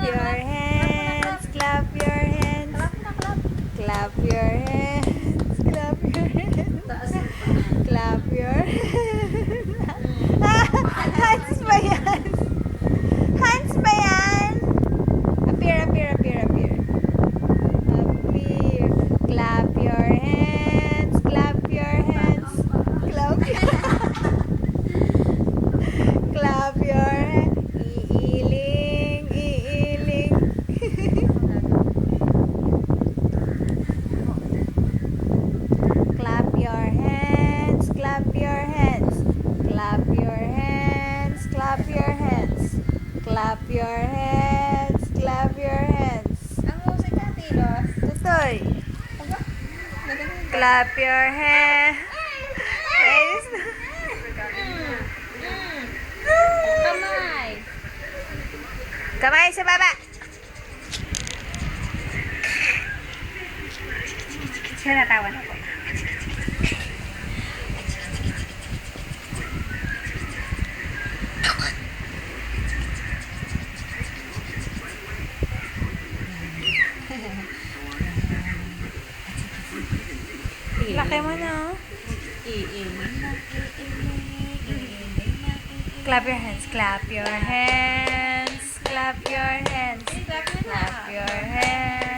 your hands. Clap your hands. Clap your hands. Clap your hands. Clap your hands. Hands ba yan? Hands ba yan? Appear. Appear. Clap your hands. Clap your hands. Clap your Clap your hands. Iiling. Clap your hands. Clap your hands. Clap your hands. Clap your hands. Clap your hands. Clap your hands. Ang musik natin, Los. Tutoy. Clap your hands. Guys. Kamay. Kamay sa baba. Siya natawan ako. Laki mo na. Clap your hands. Clap your hands. Clap your hands. Clap your hands.